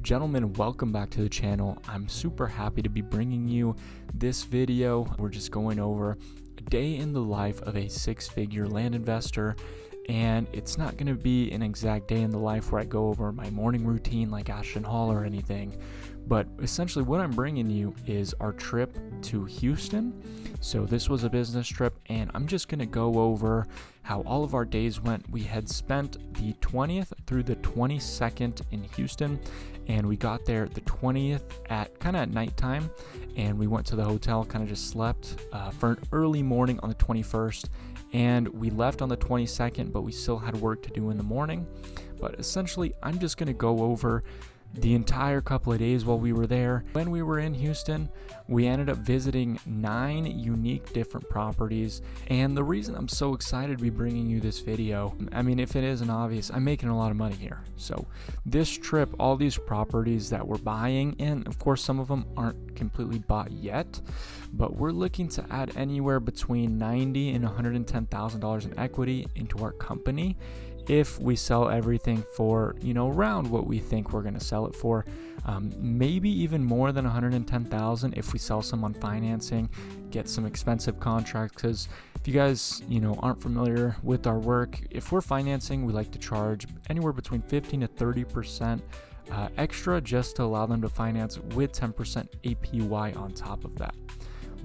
Gentlemen, welcome back to the channel. I'm super happy to be bringing you this video. We're just going over a day in the life of a six-figure land investor, and it's not going to be an exact day in the life where I go over my morning routine like Ashton Hall or anything, but essentially what I'm bringing you is our trip to Houston. So this was a business trip, and I'm just going to go over how all of our days went. We had spent the 20th through the 22nd in Houston, and we got there the 20th at kind of at nighttime, and we went to the hotel, kind of just slept for an early morning on the 21st, and we left on the 22nd, but we still had work to do in the morning. But essentially, I'm just going to go over the entire couple of days while we were there. When we were in Houston, we ended up visiting 9 unique different properties, and the reason I'm so excited to be bringing you this video, I mean, if it isn't obvious, I'm making a lot of money here. So this trip, all these properties that we're buying, and of course some of them aren't completely bought yet, but we're looking to add anywhere between $90,000 and $110,000 in equity into our company if we sell everything for, around what we think we're going to sell it for. Maybe even more than $110,000 if we sell some on financing, get some expensive contracts. Because if you guys, aren't familiar with our work, if we're financing, we like to charge anywhere between 15 to 30% extra just to allow them to finance with 10% APY on top of that.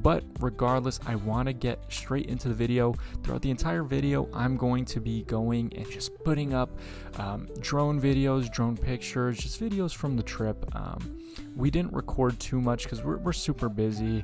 But regardless, I want to get straight into the video. Throughout the entire video, I'm going to be going and just putting up drone videos, drone pictures, just videos from the trip. We didn't record too much because we're super busy.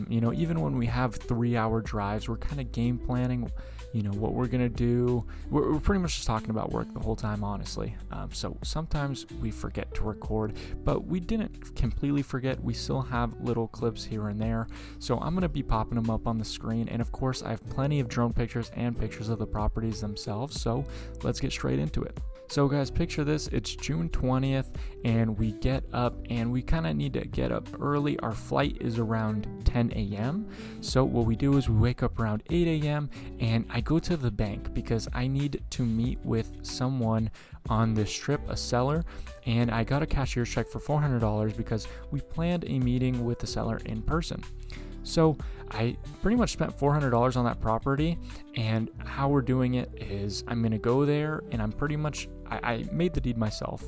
Even when we have 3-hour drives, we're kind of game planning, what we're going to do. We're pretty much just talking about work the whole time, honestly. So sometimes we forget to record, but we didn't completely forget. We still have little clips here and there. So I'm going to be popping them up on the screen. And of course, I have plenty of drone pictures and pictures of the properties themselves. So let's get straight into it. So guys, picture this, it's June 20th, and we get up, and we kind of need to get up early. Our flight is around 10 a.m. So what we do is we wake up around 8 a.m. and I go to the bank because I need to meet with someone on this trip, a seller, and I got a cashier's check for $400 because we planned a meeting with the seller in person. So I pretty much spent $400 on that property, and how we're doing it is I'm going to go there, and I made the deed myself,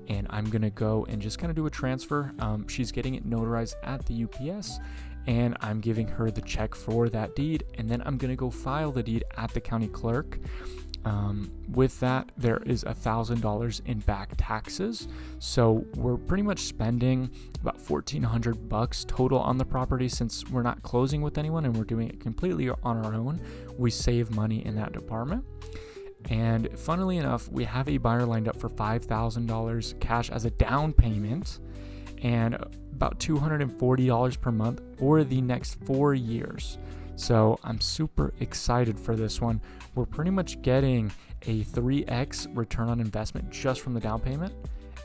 and I'm going to go and just kind of do a transfer. She's getting it notarized at the UPS, and I'm giving her the check for that deed, and then I'm going to go file the deed at the county clerk. With that, there is $1,000 in back taxes. So we're pretty much spending about $1,400 total on the property. Since we're not closing with anyone and we're doing it completely on our own, we save money in that department. And funnily enough, we have a buyer lined up for $5,000 cash as a down payment and about $240 per month for the next 4 years. So I'm super excited for this one. We're pretty much getting a 3x return on investment just from the down payment.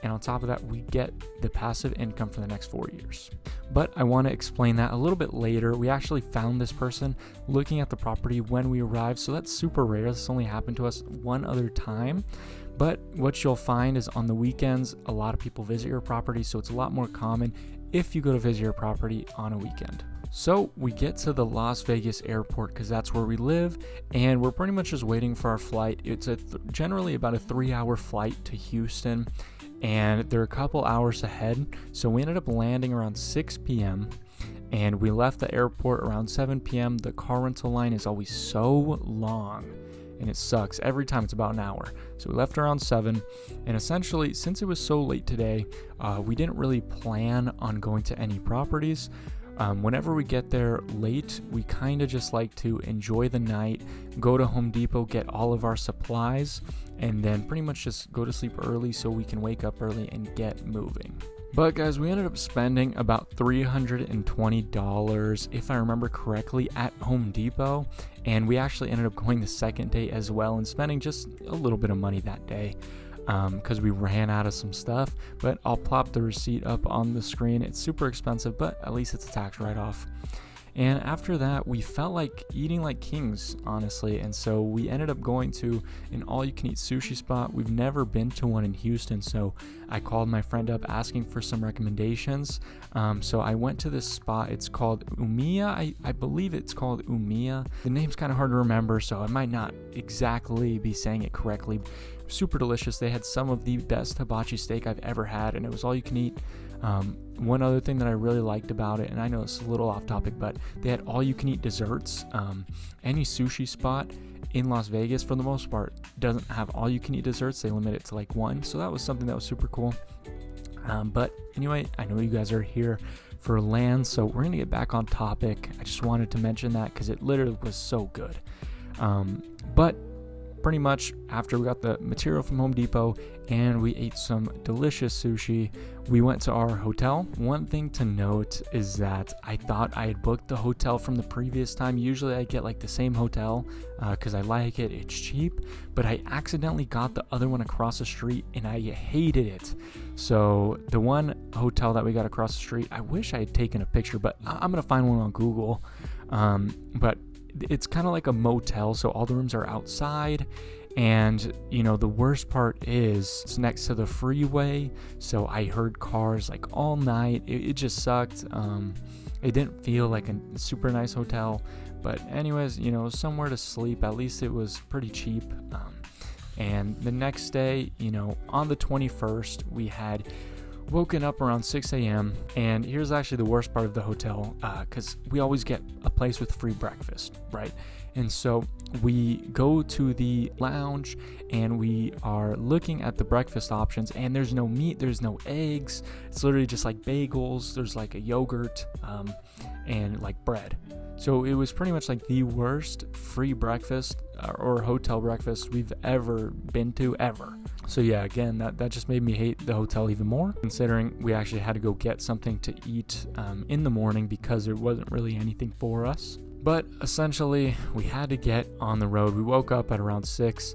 And on top of that, we get the passive income for the next 4 years. But I want to explain that a little bit later. We actually found this person looking at the property when we arrived. So that's super rare. This only happened to us one other time. But what you'll find is on the weekends, a lot of people visit your property. So it's a lot more common if you go to visit your property on a weekend. So we get to the Las Vegas airport because that's where we live, and we're pretty much just waiting for our flight. It's generally about a 3-hour flight to Houston, and they're a couple hours ahead. So we ended up landing around 6 p.m. and we left the airport around 7 p.m. The car rental line is always so long, and it sucks. Every time it's about an hour. So we left around 7, and essentially, since it was so late today, we didn't really plan on going to any properties. Whenever we get there late, we kind of just like to enjoy the night, go to Home Depot, get all of our supplies, and then pretty much just go to sleep early so we can wake up early and get moving. But guys, we ended up spending about $320, if I remember correctly, at Home Depot, and we actually ended up going the second day as well and spending just a little bit of money that day. Because we ran out of some stuff, but I'll plop the receipt up on the screen. It's super expensive, but at least it's a tax write-off. And after that, we felt like eating like kings, honestly. And so we ended up going to an all-you-can-eat sushi spot. We've never been to one in Houston, so I called my friend up asking for some recommendations. So I went to this spot. It's called Umiya. I believe it's called Umiya. The name's kind of hard to remember, so I might not exactly be saying it correctly. Super delicious. They had some of the best hibachi steak I've ever had, and it was all you can eat. One other thing that I really liked about it, and I know it's a little off topic, but they had all you can eat desserts. Any sushi spot in Las Vegas, for the most part, doesn't have all you can eat desserts. They limit it to like one. So that was something that was super cool. But anyway, I know you guys are here for land, so we're going to get back on topic. I just wanted to mention that because it literally was so good. But pretty much after we got the material from Home Depot and we ate some delicious sushi, we went to our hotel. One thing to note is that I thought I had booked the hotel from the previous time. Usually I get like the same hotel because I like it, it's cheap, but I accidentally got the other one across the street and I hated it. So the one hotel that we got across the street, I wish I had taken a picture, but I'm gonna find one on Google. But it's kind of like a motel, so all the rooms are outside, and the worst part is it's next to the freeway, so I heard cars like all night. It just sucked. It didn't feel like a super nice hotel, but anyways, somewhere to sleep. At least it was pretty cheap. And the next day, on the 21st, we had woken up around 6 a.m. and here's actually the worst part of the hotel, because we always get a place with free breakfast, right? And so we go to the lounge and we are looking at the breakfast options, and there's no meat, there's no eggs. It's literally just like bagels, there's like a yogurt, and like bread. So it was pretty much like the worst free breakfast or hotel breakfast we've ever been to ever. So yeah, again, that just made me hate the hotel even more, considering we actually had to go get something to eat in the morning because there wasn't really anything for us. But essentially, we had to get on the road. We woke up at around 6.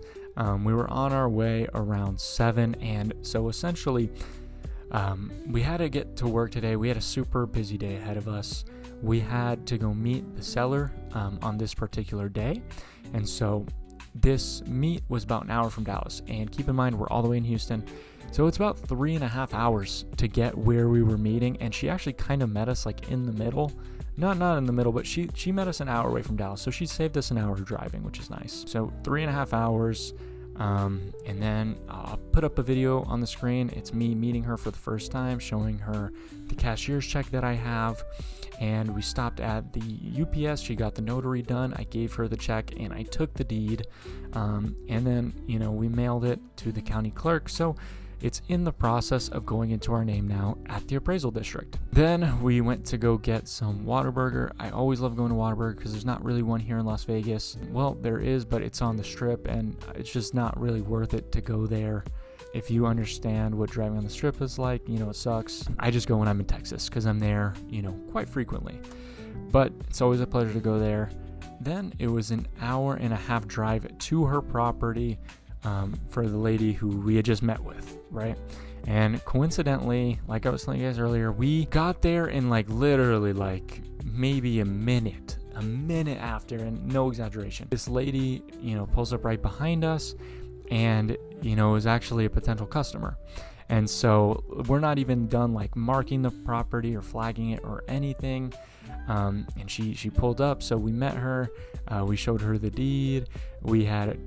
We were on our way around 7. And so essentially, we had to get to work today. We had a super busy day ahead of us. We had to go meet the seller on this particular day. And so this meet was about an hour from Dallas. And keep in mind, we're all the way in Houston. So it's about 3.5 hours to get where we were meeting. And she actually kind of met us like in the middle. Not in the middle, but she met us an hour away from Dallas. So she saved us an hour of driving, which is nice. So 3.5 hours. And then I'll put up a video on the screen. It's me meeting her for the first time, showing her the cashier's check that I have. And we stopped at the UPS. She got the notary done. I gave her the check and I took the deed. And then, we mailed it to the county clerk. So it's in the process of going into our name now at the appraisal district. Then we went to go get some Whataburger. I always love going to Whataburger because there's not really one here in Las Vegas. Well, there is, but it's on the Strip, and it's just not really worth it to go there. If you understand what driving on the Strip is like, it sucks. I just go when I'm in Texas because I'm there, quite frequently. But it's always a pleasure to go there. Then it was an 1.5-hour drive to her property for the lady who we had just met with, right? And coincidentally, like I was telling you guys earlier, we got there in literally maybe a minute after, and no exaggeration. This lady, pulls up right behind us and, is actually a potential customer. And so we're not even done marking the property or flagging it or anything. And she pulled up, so we met her. We showed her the deed. We had,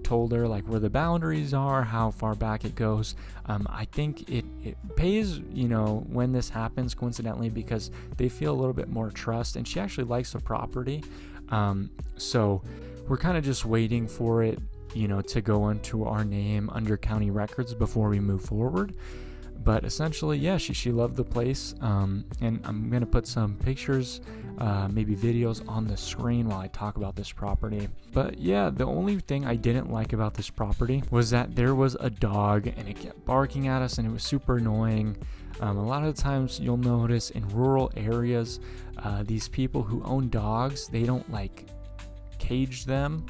told her where the boundaries are, how far back it goes. I think it pays, when this happens, coincidentally, because they feel a little bit more trust, and she actually likes the property. So we're kind of just waiting for it, to go into our name under county records before we move forward. But essentially, yeah, she loved the place, and I'm going to put some pictures, maybe videos on the screen while I talk about this property. But yeah, the only thing I didn't like about this property was that there was a dog, and it kept barking at us, and it was super annoying. A lot of the times you'll notice in rural areas, these people who own dogs, they don't cage them.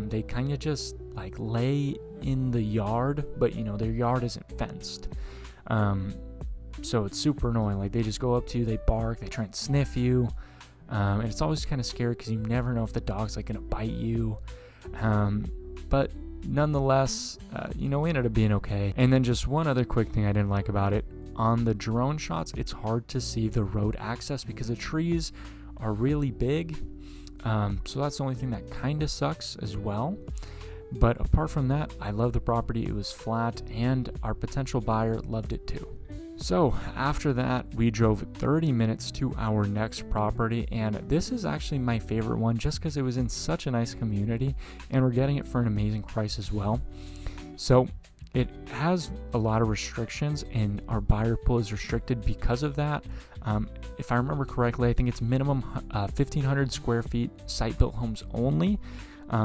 They kind of just lay in the yard, but their yard isn't fenced. So it's super annoying. They just go up to you, they bark, they try and sniff you. And it's always kind of scary because you never know if the dog's like gonna bite you. But nonetheless, we ended up being okay. And then just one other quick thing I didn't like about it. On the drone shots, it's hard to see the road access because the trees are really big. So that's the only thing that kind of sucks as well. But apart from that, I love the property. It was flat, and our potential buyer loved it too. So after that, we drove 30 minutes to our next property, and this is actually my favorite one just because it was in such a nice community, and we're getting it for an amazing price as well. So it has a lot of restrictions, and our buyer pool is restricted because of that. If I remember correctly, I think it's minimum 1,500 square feet, site-built homes only.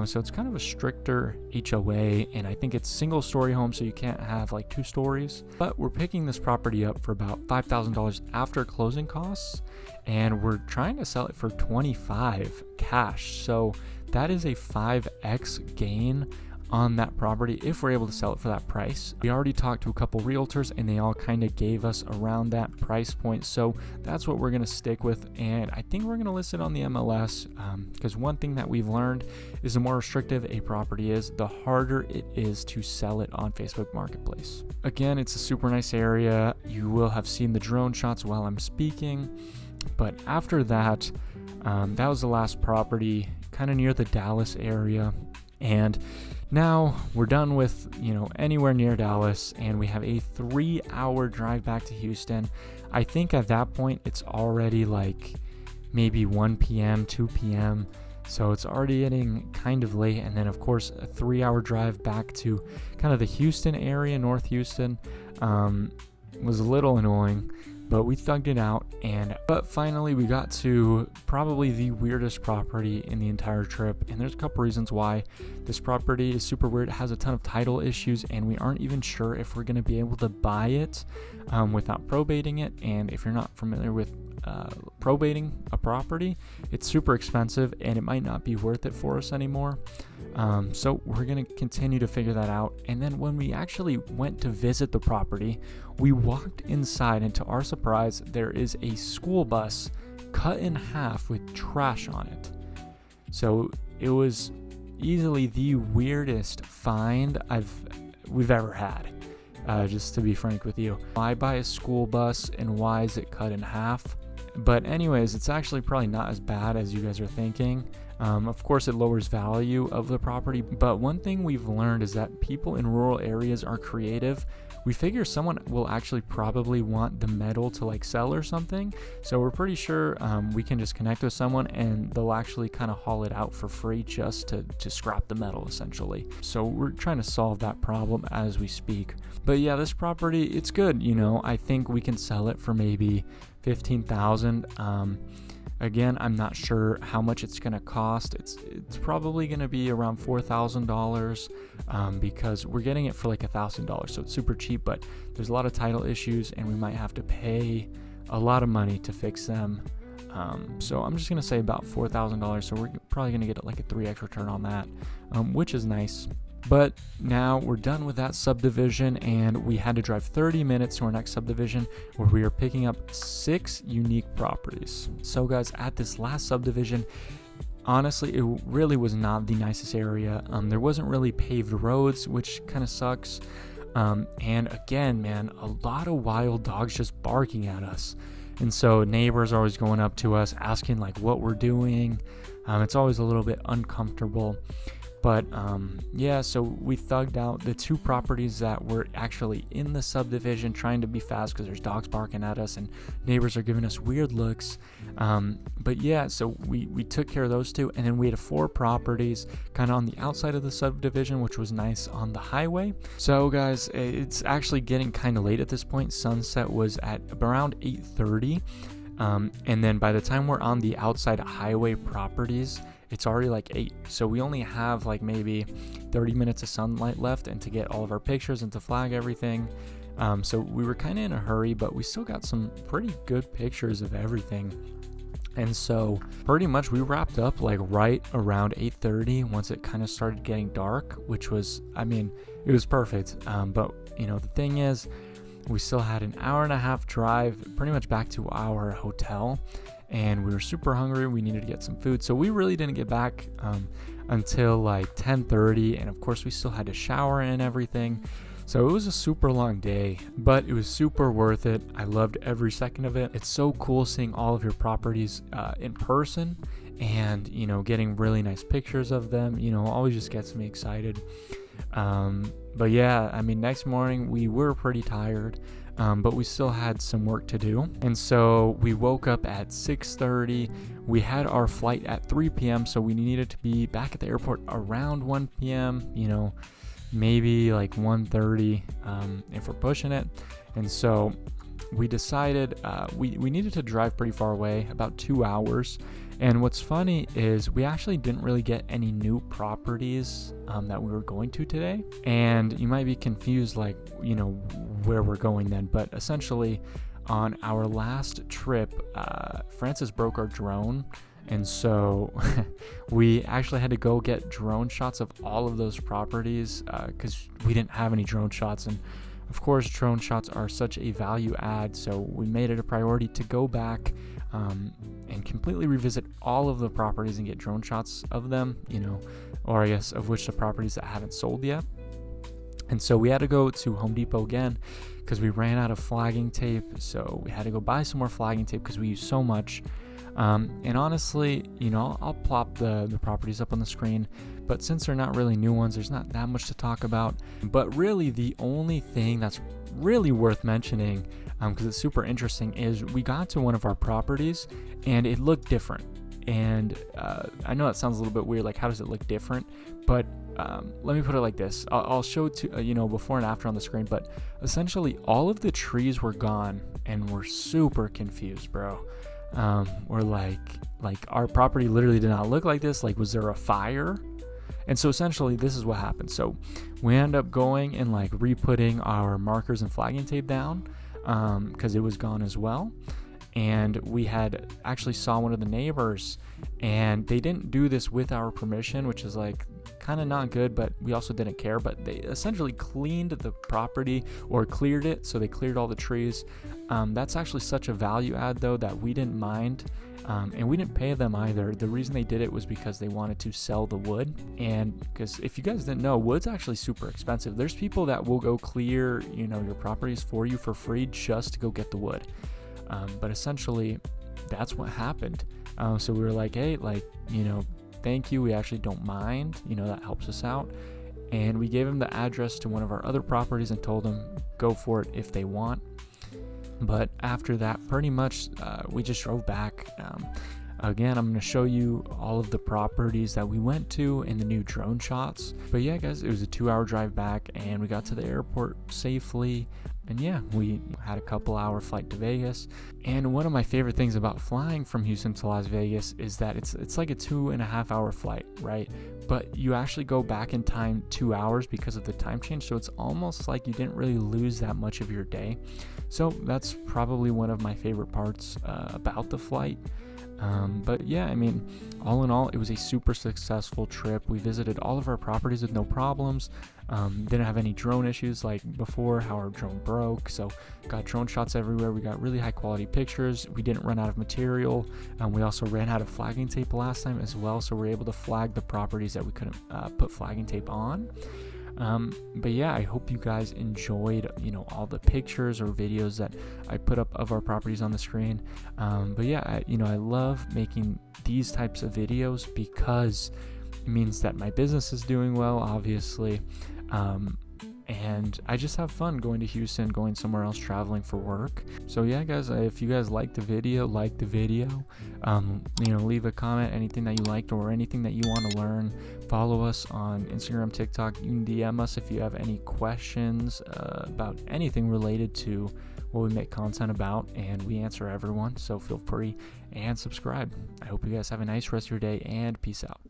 So it's kind of a stricter HOA, and I think it's single-story home, so you can't have like 2 stories. But we're picking this property up for about $5,000 after closing costs, and we're trying to sell it for $25,000 cash. So that is a 5x gain on that property if we're able to sell it for that price. We already talked to a couple realtors, and they all kind of gave us around that price point, so that's what we're going to stick with. And I think we're going to list it on the MLS, because one thing that we've learned is the more restrictive a property is, the harder it is to sell it on Facebook Marketplace. Again, it's a super nice area. You will have seen the drone shots while I'm speaking, but after that, that was the last property, kind of near the Dallas area. And now we're done with, anywhere near Dallas, and we have a 3-hour drive back to Houston. I think at that point it's already like maybe 1 p.m., 2 p.m. So it's already getting kind of late. And then of course a 3-hour drive back to kind of the Houston area, North Houston, was a little annoying. But we thugged it out, but finally we got to probably the weirdest property in the entire trip, and there's a couple reasons why. This property is super weird. It has a ton of title issues, and we aren't even sure if we're going to be able to buy it without probating it. And if you're not familiar with probating a property, it's super expensive, and it might not be worth it for us anymore. So we're going to continue to figure that out. And then when we actually went to visit the property, we walked inside, and to our surprise, there is a school bus cut in half with trash on it. So it was easily the weirdest find we've ever had, just to be frank with you. Why buy a school bus, and why is it cut in half? But anyways, it's actually probably not as bad as you guys are thinking. Of course, it lowers value of the property, but one thing we've learned is that people in rural areas are creative. We figure someone will actually probably want the metal to like sell or something, so we're pretty sure we can just connect with someone and they'll actually kind of haul it out for free just to scrap the metal essentially. So we're trying to solve that problem as we speak. But yeah, this property, it's good. I think we can sell it for maybe $15,000. Again, I'm not sure how much it's going to cost. It's probably going to be around $4,000 because we're getting it for like $1,000, so it's super cheap, but there's a lot of title issues, and we might have to pay a lot of money to fix them. So I'm just going to say about $4,000, so we're probably going to get like a 3x return on that, which is nice. But now we're done with that subdivision, and we had to drive 30 minutes to our next subdivision where we are picking up 6 unique properties. So guys, at this last subdivision, honestly, it really was not the nicest area. There wasn't really paved roads, which kind of sucks. And again, man, a lot of wild dogs just barking at us. And so neighbors are always going up to us asking like what we're doing. It's always a little bit uncomfortable. But yeah, so we thugged out the 2 properties that were actually in the subdivision, trying to be fast because there's dogs barking at us and neighbors are giving us weird looks. But yeah, so we took care of those 2, and then we had 4 properties kind of on the outside of the subdivision, which was nice on the highway. So guys, it's actually getting kind of late at this point. Sunset was at around 8:30. And then by the time we're on the outside highway properties, it's already like 8. So we only have like maybe 30 minutes of sunlight left and to get all of our pictures and to flag everything. So we were kind of in a hurry, but we still got some pretty good pictures of everything. And so pretty much we wrapped up like right around 8:30 once it kind of started getting dark, which was, it was perfect. But the thing is, we still had an hour and a half drive pretty much back to our hotel. and we were super hungry. We needed to get some food, so we really didn't get back until like 10:30, and of course we still had to shower and everything. So it was a super long day, but it was super worth it. I loved every second of it. It's so cool seeing all of your properties in person, and getting really nice pictures of them, always just gets me excited. But yeah, I mean, next morning we were pretty tired, but we still had some work to do. And so we woke up at 6:30. We had our flight at 3 p.m. So we needed to be back at the airport around 1 p.m., maybe like 1:30 if we're pushing it. And so we decided we needed to drive pretty far away, about 2 hours. And what's funny is we actually didn't really get any new properties that we were going to today. And you might be confused, like, where we're going then. But essentially, on our last trip, Francis broke our drone. And so we actually had to go get drone shots of all of those properties because we didn't have any drone shots. And of course, drone shots are such a value add. So we made it a priority to go back and completely revisit all of the properties and get drone shots of them, or I guess of which the properties that haven't sold yet. And so we had to go to Home Depot again because we ran out of flagging tape. So we had to go buy some more flagging tape because we used so much. And honestly, I'll plop the properties up on the screen, but since they're not really new ones, there's not that much to talk about. But really, the only thing that's really worth mentioning, because it's super interesting, is we got to one of our properties and it looked different. And I know that sounds a little bit weird, like how does it look different? But let me put it like this. I'll show to before and after on the screen, but essentially all of the trees were gone and we're super confused, bro. We're like our property literally did not look like this. Like, was there a fire? And so essentially this is what happened. So we end up going and like re-putting our markers and flagging tape down because it was gone as well. And we had actually saw one of the neighbors, and they didn't do this with our permission, which is like kind of not good, but we also didn't care. But they essentially cleaned the property or cleared it. So they cleared all the trees. That's actually such a value add though that we didn't mind. And we didn't pay them either. The reason they did it was because they wanted to sell the wood. And because if you guys didn't know, wood's actually super expensive. There's people that will go clear, your properties for you for free just to go get the wood. But essentially that's what happened. So we were like, hey, thank you. We actually don't mind, that helps us out. And we gave them the address to one of our other properties and told them go for it if they want. But after that, pretty much, we just drove back. Again, I'm going to show you all of the properties that we went to and the new drone shots. But yeah, guys, it was a 2-hour drive back and we got to the airport safely. And yeah, we had a couple-hour flight to Vegas. And one of my favorite things about flying from Houston to Las Vegas is that it's like a 2.5-hour flight, right? But you actually go back in time 2 hours because of the time change. So it's almost like you didn't really lose that much of your day. So that's probably one of my favorite parts about the flight. But yeah, I mean, all in all, it was a super successful trip. We visited all of our properties with no problems. Didn't have any drone issues like before, how our drone broke. So got drone shots everywhere. We got really high quality pictures. We didn't run out of material. We also ran out of flagging tape last time as well. So we're able to flag the properties that we couldn't put flagging tape on. But yeah, I hope you guys enjoyed, all the pictures or videos that I put up of our properties on the screen. But yeah, I love making these types of videos because it means that my business is doing well, obviously. And I just have fun going to Houston, going somewhere else, traveling for work. So yeah, guys, if you guys liked the video, leave a comment, anything that you liked or anything that you want to learn. Follow us on Instagram, TikTok. You can DM us if you have any questions about anything related to what we make content about, and we answer everyone. So feel free and subscribe. I hope you guys have a nice rest of your day, and peace out.